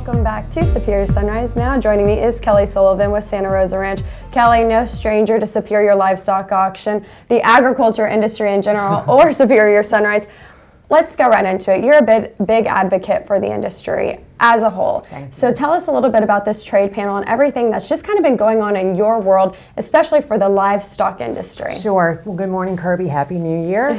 Welcome back to Superior Sunrise. Now joining me is Kelley Sullivan with Santa Rosa Ranch. Kelley, no stranger to Superior Livestock Auction, the agriculture industry in general, or Superior Sunrise. Let's go right into it. You're a big advocate for the industry as a whole. So tell us a little bit about this trade panel and everything that's just kind of been going on in your world, especially for the livestock industry. Sure. Well, good morning, Kirby. Happy New Year.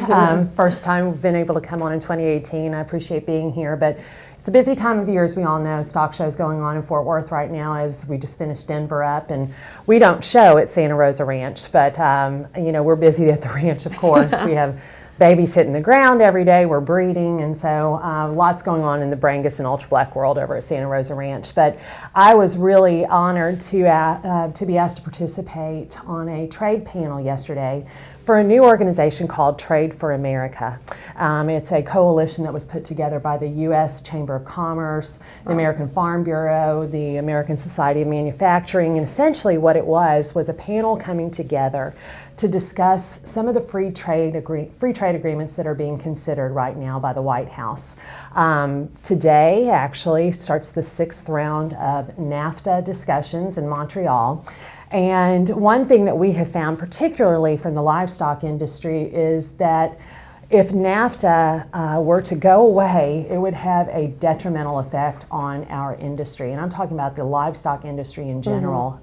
First time we've been able to come on in 2018. I appreciate being here, but it's a busy time of year, as we all know. Stock show's going on in Fort Worth right now as we just finished Denver up, and we don't show at Santa Rosa Ranch, but you know, we're busy at the ranch, of course. We have babies hitting the ground every day, we're breeding, and so lots going on in the Brangus and Ultra Black world over at Santa Rosa Ranch. But I was really honored to be asked to participate on a trade panel yesterday for a new organization called Trade for America. It's a coalition that was put together by the U.S. Chamber of Commerce, the American Farm Bureau, the American Society of Manufacturing, and essentially what it was a panel coming together to discuss some of the free trade agreements that are being considered right now by the White House. Today actually starts the 6th round of NAFTA discussions in Montreal. And one thing that we have found, particularly from the livestock industry, is that if NAFTA were to go away, it would have a detrimental effect on our industry. And I'm talking about the livestock industry in general,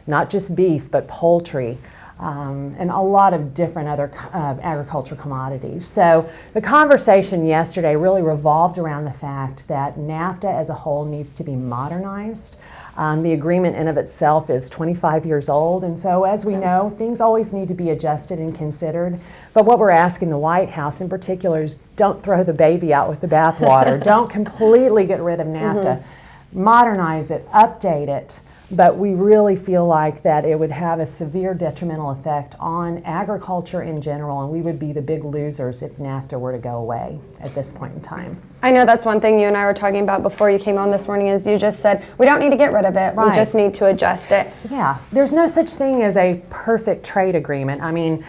not just beef, but poultry. And a lot of different other agricultural commodities. So the conversation yesterday really revolved around the fact that NAFTA as a whole needs to be modernized. The agreement in of itself is 25 years old, and so as we know, things always need to be adjusted and considered. But what we're asking the White House in particular is don't throw the baby out with the bathwater. Don't completely get rid of NAFTA. Modernize it, update it. But we really feel like that it would have a severe detrimental effect on agriculture in general, and we would be the big losers if NAFTA were to go away at this point in time. I know that's one thing you and I were talking about before you came on this morning, is you just said we don't need to get rid of it, we just need to adjust it. Yeah, there's no such thing as a perfect trade agreement. I mean,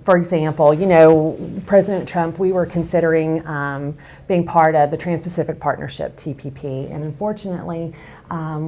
for example, you know, President Trump, we were considering being part of the Trans-Pacific Partnership, TPP, and unfortunately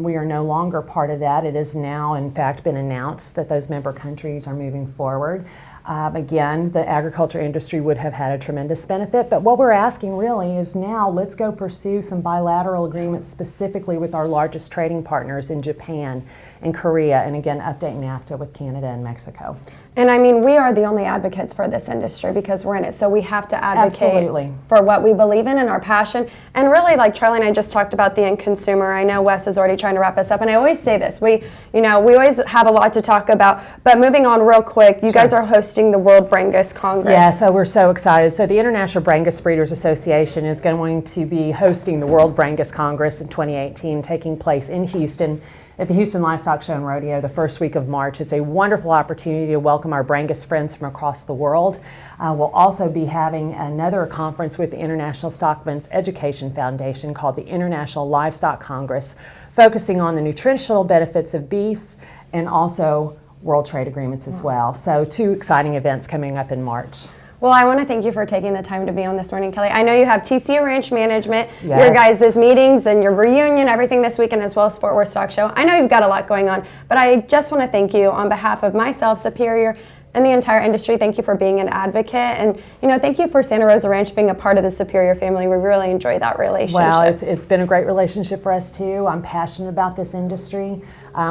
we are no longer part of that. It has now, in fact, been announced that those member countries are moving forward. Again, the agriculture industry would have had a tremendous benefit, but what we're asking really is now let's go pursue some bilateral agreements specifically with our largest trading partners in Japan and Korea, and again, update NAFTA with Canada and Mexico. And I mean, we are the only advocates for this industry because we're in it, so we have to advocate for what we believe in and our passion. And really, like Charlie and I just talked about the end consumer. I know Wes is already trying to wrap us up, and I always say this, we always have a lot to talk about, but moving on real quick, you guys are hosting the World Brangus Congress. Yeah, so we're so excited. So the International Brangus Breeders Association is going to be hosting the World Brangus Congress in 2018, taking place in Houston at the Houston Livestock Show and Rodeo the first week of March. It's a wonderful opportunity to welcome our Brangus friends from across the world. We'll also be having another conference with the International Stockmen's Education Foundation called the International Livestock Congress, focusing on the nutritional benefits of beef and also world trade agreements as well. So 2 exciting events coming up in March. Well, I want to thank you for taking the time to be on this morning, Kelley. I know you have TCU Ranch Management, your guys' meetings and your reunion, everything this weekend, as well as Fort Worth Stock Show. I know you've got a lot going on, but I just want to thank you on behalf of myself, Superior, and the entire industry. Thank you for being an advocate, and thank you for Santa Rosa Ranch being a part of the Superior family. We really enjoy that relationship. Well, it's been a great relationship for us too. I'm passionate about this industry.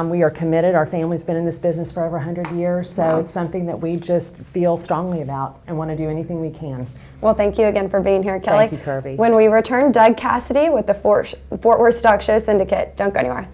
We are committed. Our family's been in this business for over 100 years, so it's something that we just feel strongly about and want to do anything we can. Well, thank you again for being here, Kelley. Thank you, Kirby. When we return, Doug Cassidy with the Fort Worth Stock Show Syndicate. Don't go anywhere.